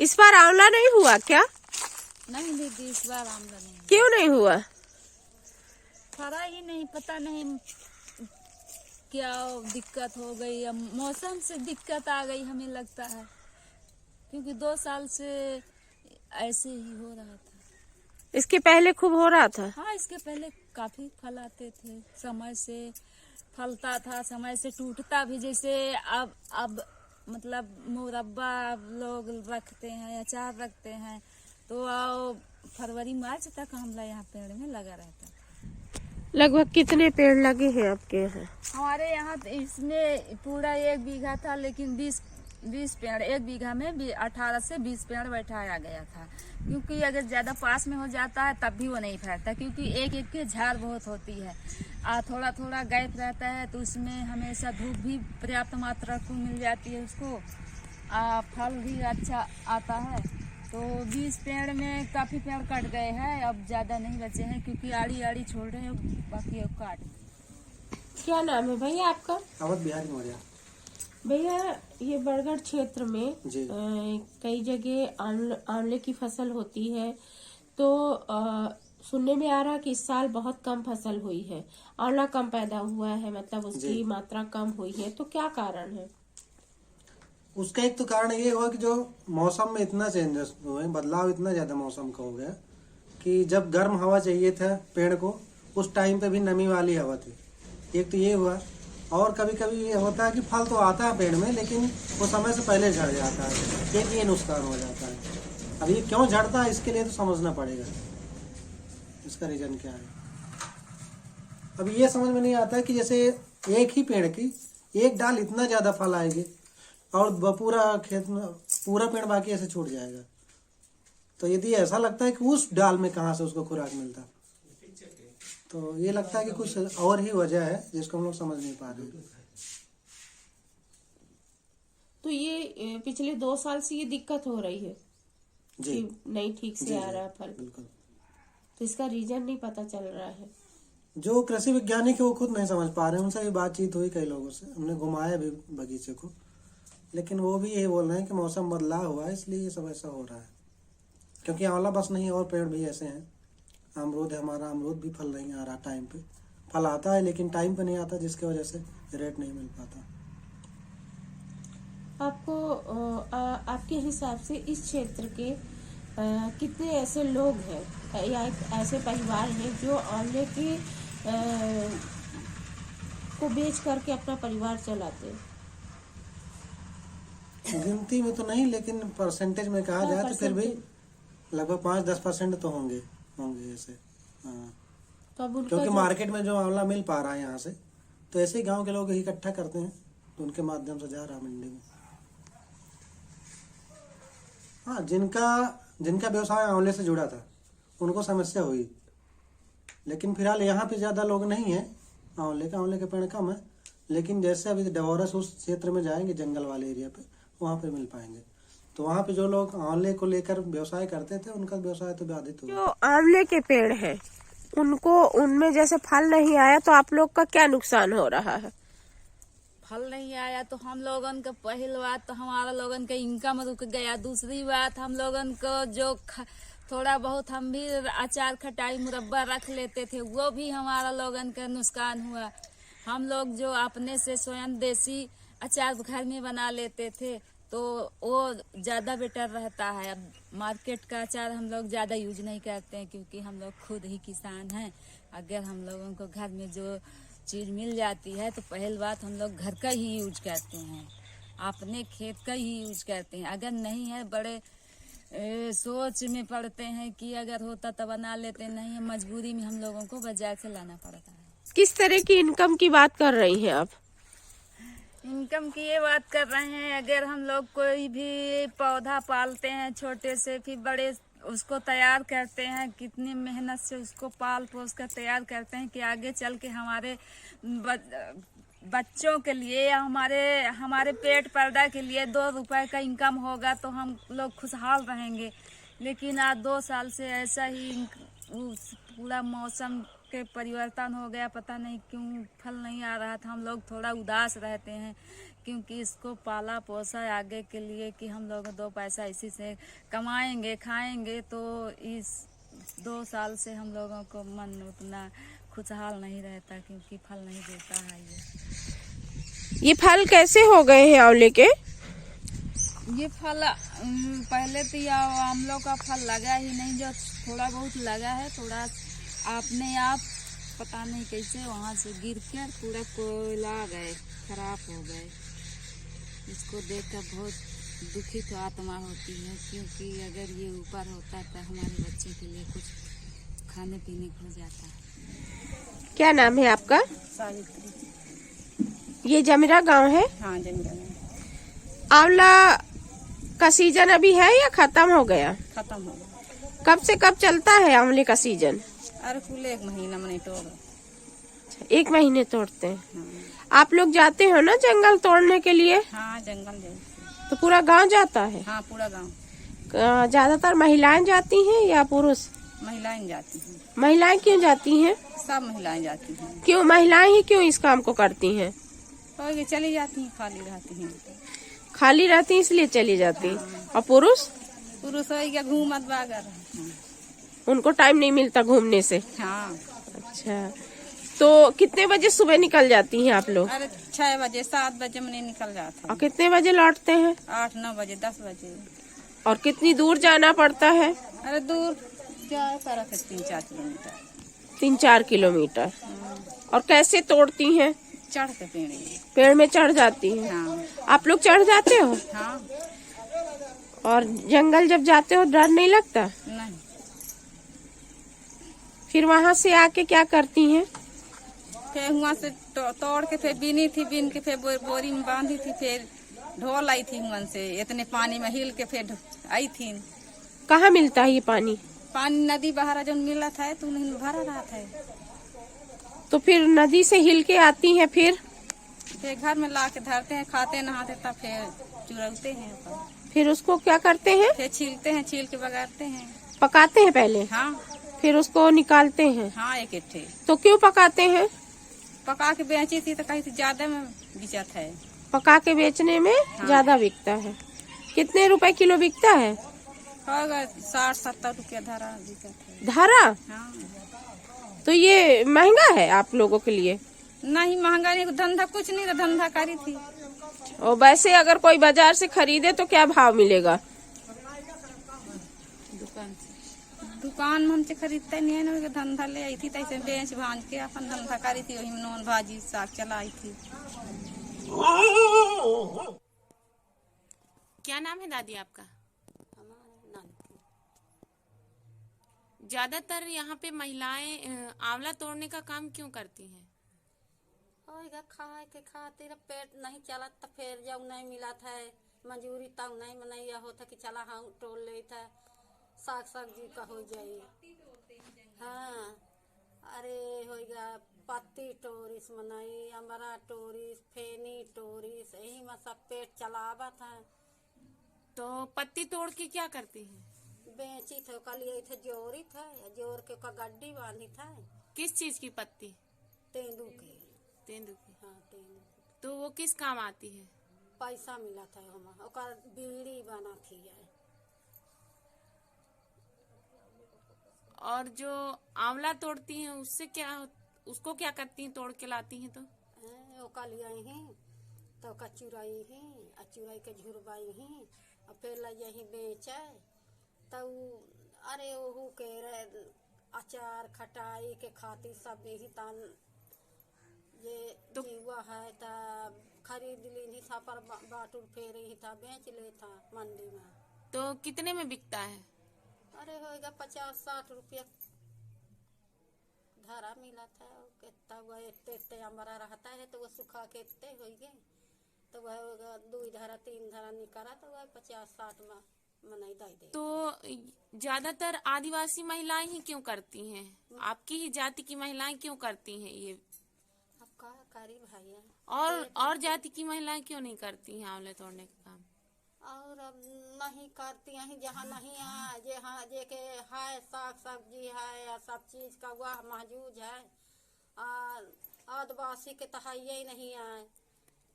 इस बार आंवला नहीं हुआ क्या? नहीं दीदी, इस बार आंवला नहीं। क्यों नहीं हुआ? फरा ही नहीं, पता नहीं क्या दिक्कत हो गई, अब मौसम से दिक्कत आ गई हमें लगता है, क्योंकि 2 साल से ऐसे ही हो रहा था। इसके पहले खूब हो रहा था। हाँ, इसके पहले काफी फल आते थे, समय से फलता था, समय से टूटता भी। जैसे अब मतलब मुरब्बा लोग रखते हैं, अचार रखते हैं, तो फरवरी मार्च तक आंवला यहाँ पेड़ में लगा रहता था। लगभग कितने पेड़ लगे हैं आपके यहाँ? हमारे यहाँ इसमें पूरा 1 बीघा था, लेकिन 20 पेड़ 1 बीघा में 18 से 20 पेड़ बैठाया गया था, क्योंकि अगर ज्यादा पास में हो जाता है तब भी वो नहीं फैलता, क्योंकि एक एक के झाड़ बहुत होती है। थोड़ा थोड़ा गैप रहता है, तो उसमें हमेशा धूप भी पर्याप्त मात्रा को मिल जाती है उसको, फल भी अच्छा आता है। तो 20 पेड़ में काफी पेड़ कट गए हैं, अब ज्यादा नहीं बचे हैं, क्योंकि आड़ी आड़ी छोड़ रहे हैं, बाकी अब काट। क्या नाम है भैया आपका? अवध बिहारी मौर्य। भैया, ये बरगढ़ क्षेत्र में कई जगह आंवले की फसल होती है, तो सुनने में आ रहा है कि इस साल बहुत कम फसल हुई है, आंवला कम पैदा हुआ है, मतलब उसकी मात्रा कम हुई है, तो क्या कारण है? उसका एक तो कारण ये हुआ कि जो मौसम में इतना चेंजेस हुए, बदलाव इतना ज्यादा मौसम का हो गया कि जब गर्म हवा चाहिए था पेड़ को, उस टाइम पे भी नमी वाली हवा थी। एक तो ये हुआ, और कभी कभी ये होता है कि फल तो आता है पेड़ में, लेकिन वो समय से पहले झड़ जाता है। एक ये नुकसान हो जाता है। अब ये क्यों झड़ता है, इसके लिए तो समझना पड़ेगा इसका रीजन क्या है। अब ये समझ में नहीं आता है कि जैसे एक ही पेड़ की एक डाल इतना ज्यादा फल आएगी और पूरा खेत में पूरा पेड़ बाकी ऐसे छूट जाएगा, तो यदि ऐसा लगता है कि उस डाल में कहाँ से उसको खुराक मिलता, तो ये लगता है कि कुछ और ही वजह है जिसको हम लोग समझ नहीं पा रहे। तो ये पिछले 2 साल से ये दिक्कत हो रही है जी, कि नहीं ठीक से आ रहा है फल, बिल्कुल। तो इसका रीजन नहीं पता चल रहा है। जो कृषि वैज्ञानिक है वो खुद नहीं समझ पा रहे हैं। उनसे भी बातचीत हुई कई लोगों से, हमने घुमाया भी बगीचे को, लेकिन वो भी यही बोल रहे हैं कि मौसम बदलाव हुआ है, इसलिए ये सब ऐसा हो रहा है। क्योंकि आंवला बस नहीं, और पेड़ भी ऐसे हैं। अमरूद है, हमारा अमरूद भी फल नहीं आ रहा टाइम पे, फल आता है लेकिन टाइम पे नहीं आता, जिसकी वजह से रेट नहीं मिल पाता। आपको आपके हिसाब से इस क्षेत्र के कितने ऐसे लोग हैं या ऐसे परिवार हैं जो आंवले के को बेच करके अपना परिवार चलाते हैं? गिनती में तो नहीं, लेकिन परसेंटेज में कहा जाए तो फिर भी लगभग 5-10% तो होंगे ऐसे। हाँ, तो क्योंकि मार्केट में जो आंवला मिल पा रहा है यहाँ से, तो ऐसे ही गांव के लोग इकट्ठा करते हैं, तो उनके माध्यम से जा रहा मंडी में। हाँ, जिनका व्यवसाय आंवले से जुड़ा था उनको समस्या हुई, लेकिन फिलहाल यहाँ पे ज्यादा लोग नहीं है। आंवले के पेड़ कम है, लेकिन जैसे अभी डवोरस उस क्षेत्र में जाएंगे, जंगल वाले एरिया पे, वहाँ पे मिल पाएंगे। तो वहाँ पे जो लोग आंवले को लेकर व्यवसाय करते थे, उनका व्यवसाय तो बाधित हुआ। जो आंवले के पेड़ हैं, उनमें जैसे फल नहीं आया, तो आप लोग का क्या नुकसान हो रहा है? फल नहीं आया तो हम लोगन का पहली बात तो हमारा लोगन का इनकम रुक गया। दूसरी बात, हम लोगन को जो थोड़ा बहुत हम भी अचार खटाई मुरब्बा रख लेते थे, वो भी हमारा लोगन का नुकसान हुआ। हम लोग जो अपने से स्वयं देसी अचार घर में बना लेते थे, तो वो ज्यादा बेटर रहता है। अब मार्केट का अचार हम लोग ज्यादा यूज नहीं करते हैं, क्योंकि हम लोग खुद ही किसान हैं। अगर हम लोगों को घर में जो चीज मिल जाती है, तो पहली बात हम लोग घर का ही यूज करते हैं, अपने खेत का ही यूज करते हैं। अगर नहीं है, बड़े सोच में पड़ते हैं कि अगर होता तो बना लेते, नहीं है मजबूरी में हम लोगों को बाजार से लाना पड़ता है। किस तरह की इनकम की बात कर रही हैं आप? इनकम की ये बात कर रहे हैं, अगर हम लोग कोई भी पौधा पालते हैं छोटे से, फिर बड़े उसको तैयार करते हैं, कितनी मेहनत से उसको पाल पोस कर तैयार करते हैं कि आगे चल के हमारे बच्चों के लिए या हमारे पेट पर्दा के लिए 2 रुपए का इनकम होगा, तो हम लोग खुशहाल रहेंगे। लेकिन आज 2 साल से ऐसा ही पूरा मौसम के परिवर्तन हो गया, पता नहीं क्यों फल नहीं आ रहा था। हम लोग थोड़ा उदास रहते हैं क्योंकि इसको पाला पोसा आगे के लिए कि हम लोग 2 पैसा इसी से कमाएंगे खाएंगे। तो इस 2 साल से हम लोगों को मन उतना खुशहाल नहीं रहता, क्योंकि फल नहीं देता है। ये फल कैसे हो गए हैं आंवले के? ये फल पहले तो यह आमलों का फल लगा ही नहीं, जो थोड़ा बहुत लगा है, थोड़ा अपने आप पता नहीं कैसे वहाँ से गिर कर पूरा कोयला गए, खराब हो गए। इसको देखकर बहुत दुखित आत्मा होती है, क्योंकि अगर ये ऊपर होता तो हमारे बच्चे के लिए कुछ खाने पीने को हो जाता। क्या नाम है आपका? सावित्री। ये जमीरा गांव है? हाँ, जमीरा। आंवला का सीजन अभी है या खत्म हो गया? खत्म हो गया। कब से कब चलता है आंवले का सीजन? अरे कुल 1 महीना में नहीं तोड़। 1 महीने तोड़ते हैं। हाँ। आप लोग जाते हो ना जंगल तोड़ने के लिए? हाँ, जंगल जाते। तो पूरा गांव जाता है? हाँ, पूरा गांव। ज्यादातर महिलाएं जाती हैं या पुरुष? महिलाएं जाती हैं। महिलाएं क्यों जाती हैं? सब महिलाएं जाती हैं। क्यों महिलाएं ही क्यों इस काम को करती हैं? तो ये चली जाती हैं, खाली रहती हैं। खाली रहती इसलिए चली जाती। और पुरुष? पुरुष हो गया घूमत बागर। उनको टाइम नहीं मिलता घूमने से? हाँ। अच्छा, तो कितने बजे सुबह निकल जाती हैं आप लोग? अरे 6 बजे 7 बजे में निकल जाते और हैं। कितने बजे लौटते हैं? 8-9 बजे 10 बजे। और कितनी दूर जाना पड़ता है? अरे दूर क्या फर्क है, 3-4 किलोमीटर। 3-4 किलोमीटर। और कैसे तोड़ती हैं? चढ़ के पेड़ में चढ़ जाती हैं? हाँ। आप लोग चढ़ जाते हो? हाँ। और जंगल जब जाते हो डर नहीं लगता? नहीं। फिर वहाँ से आके क्या करती हैं? फिर वहाँ से तोड़ के फिर बीनी थी, बीन के फिर बोरी में बांधी थी, फिर ढोल आई थी वहाँ से, इतने पानी में हिल के फिर आई थी। कहाँ मिलता है ये पानी? पानी नदी बहारा जो मिला था तो नहीं भरा रहा था। तो फिर नदी से हिल के आती हैं, फिर घर में ला के धरते हैं, खाते नहाते, तब फिर चुरौते हैं। फिर उसको क्या करते हैं? फिर छीलते हैं, छील के बगाड़ते हैं। पकाते हैं पहले? हाँ। फिर उसको निकालते हैं? हाँ, एक इट्ठे। तो क्यों पकाते हैं? पका के बेची थी तो कहीं ज्यादा में बिचा था। पका के बेचने में ज्यादा बिकता है। कितने रुपए किलो बिकता है? होगा 60-70 रुपया धारा बिका था। धारा? हाँ। तो ये महंगा है आप लोगों के लिए? नहीं, महंगा नहीं, धंधा कुछ नहीं, तो धंधा करी थी। और वैसे अगर कोई बाजार से खरीदे तो क्या भाव मिलेगा? दुकान में हमसे खरीदते नहीं है ना, धंधा ले आई थी, तैसे बेच भांज के अपन धंधा करी थी, वही में नॉन भाजी साग चलाई थी। क्या नाम है दादी आपका? ज्यादातर यहाँ पे महिलाएं आंवला तोड़ने का काम क्यों करती हैं? खाए के खातिर पेट नहीं चला तो फिर जब नहीं मिला था मजूरी तब नहीं मनैया होता कि चला हाँ तोड़ ले था, साग सब्जी का हो जाए। हाँ, अरे हो गया पत्ती टोरिस मनाई, अमरा टोरिस, फेनी टोरिस, यही में सब पेट चलावा था। तो पत्ती तोड़ के क्या करती हैं? बेची थे, कल ये थे जोरी था, जोर के का गड्डी बांधी था। किस चीज की पत्ती? तेंदू की। तेंदू की। हाँ, तेंदू। तो वो किस काम आती है? पैसा मिला था हम, ओकर बीड़ी बना थी। और जो आंवला तोड़ती हैं उसको क्या करती हैं? तोड़ के लाती हैं तो ओका लियाई ही तो ओका चुराई ही, चुराई के झुरबाई ही, और फिर ले जाही बेचे। तो अरे ओहू के अचार खटाई के खातिर सब यही तान ये तो जीवा है तो खरीद ली था, पर बाटुर फेर ही था, बेच ले था मंडी में। तो कितने में बिकता है? अरे होगा 50-60 रुपया धारा मिला था। कितना वह इतने हमारा रहता है तो वह सुखा के इतने हो गए, तो वह 2 धारा 3 धारा निकला तो वह 50-60 में मनाई दे। तो ज्यादातर आदिवासी महिलाएं ही क्यों करती हैं? आपकी ही जाति की महिलाएं क्यों करती हैं ये? अब का करी भाई? और जाति की महिलाएं क्यों नहीं करती हैं आंवले तोड़ने का काम? और अब नहीं करती हैं, जहाँ नहीं है, जहाँ जे के है साग सब्जी है या सब चीज का वह महजूज है, और आदिवासी के तो है ही नहीं है,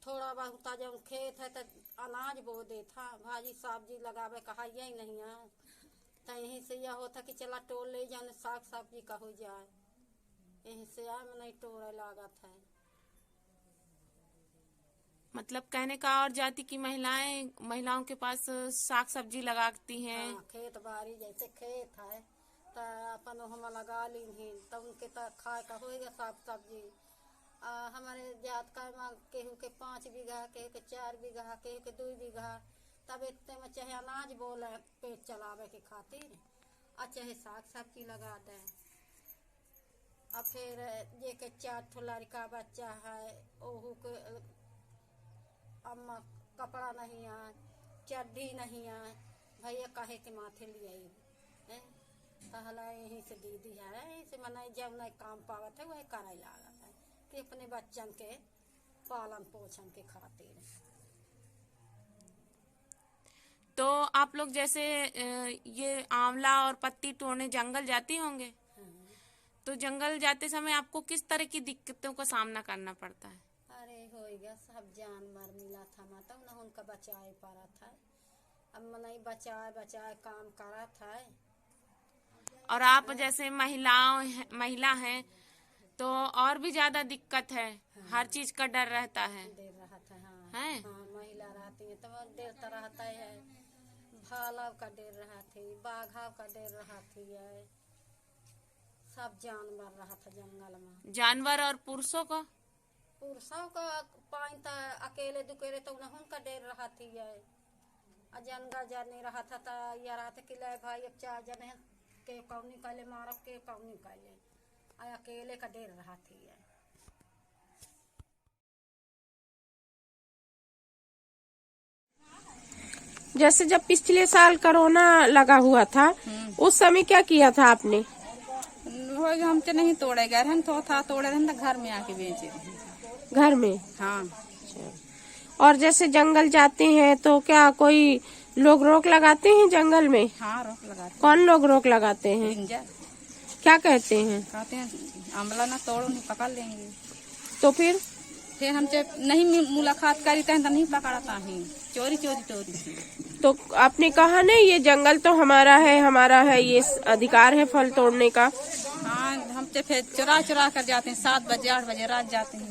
थोड़ा बहुत जब खेत है तो अनाज बो देता, भाजी सब्जी लगावे कहा ही नहीं है, तो यहीं से यह होता कि चला टोल ले जाने साग सब्जी का हो जाए, यहीं से आए में नहीं टोरे लागत है। मतलब कहने का और जाति की महिलाओं के पास साग सब्जी लगाती हैं। हाँ, खेत बाड़ी जैसे खेत है तो अपन हम लगा ली ही, तो उनके तो खाए का होएगा साग सब्जी। हमारे जात का केहू के 5 बीघा, केहू के 4 बीघा, केहू के 2 बीघा, तब इतने में चाहे अनाज बोले पेट चलावे के खातिर, और चाहे साग सब्जी लगा दे। और फिर जे के 4 ठो लड़का बच्चा है, ओहू के अम्मा कपड़ा नहीं है, चड्ढी नहीं है, भैया काहे के माथे लिए है, कहला यहीं से दीदी है, यहीं से मनाई जब नहीं काम पावत है वही करे लागत है कि अपने बच्चन के पालन पोषण के खातिर। तो आप लोग जैसे ये आंवला और पत्ती तोड़ने जंगल जाते होंगे, तो जंगल जाते समय आपको किस तरह की दिक्कतों का सामना करना पड़ता है? अरे होएगा सब जानवर मिला था तब न उनका बचाए पड़ा था, अब मनाई बचाए काम करा था। और आप जैसे महिला हैं तो और भी ज्यादा दिक्कत है। हाँ। हर चीज का डर रहता है। डर रहा था। हाँ, है? हाँ, महिला रहती है तो डर तो रहता है, भाला का डर रहा थी, बाघा का डर रहा थी, सब जानवर रहा था जंगल में। जानवर और पुरुषों का पाइन था अकेले दुकेले तो उनका डर रहा थी, जंगल जाने रहा था तो यह रहा था कि ले भाई अब 4 जने के कौनी काले मारब के कौनी काले, अकेले का डर रहा थी। जैसे जब पिछले साल कोरोना लगा हुआ था, उस समय क्या किया था आपने? हम तो नहीं तोड़े गए, हम तो था तोड़े थे तो घर में आके बेचे घर में। हाँ। और जैसे जंगल जाते हैं तो क्या कोई लोग रोक लगाते हैं जंगल में? हाँ, रोक लगाते। कौन लोग रोक लगाते हैं? रेंजर। क्या कहते हैं? कहते हैं आंवला ना तोड़ो, नहीं पकड़ लेंगे। तो फिर हम जब नहीं मुलाकात करी तो नहीं पकड़ता है, चोरी थी। तो आपने कहा नहीं ये जंगल तो हमारा है, ये अधिकार है फल तोड़ने का। हाँ, हम तो फिर चुरा कर जाते हैं, 7 बजे 8 बजे रात जाते हैं।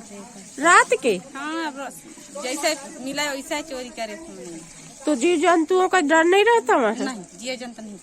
रात के? हाँ, जैसे मिला वैसा चोरी करे। तो जीव जंतुओं का डर नहीं रहता वहाँ? नहीं, जीव जंतु नहीं।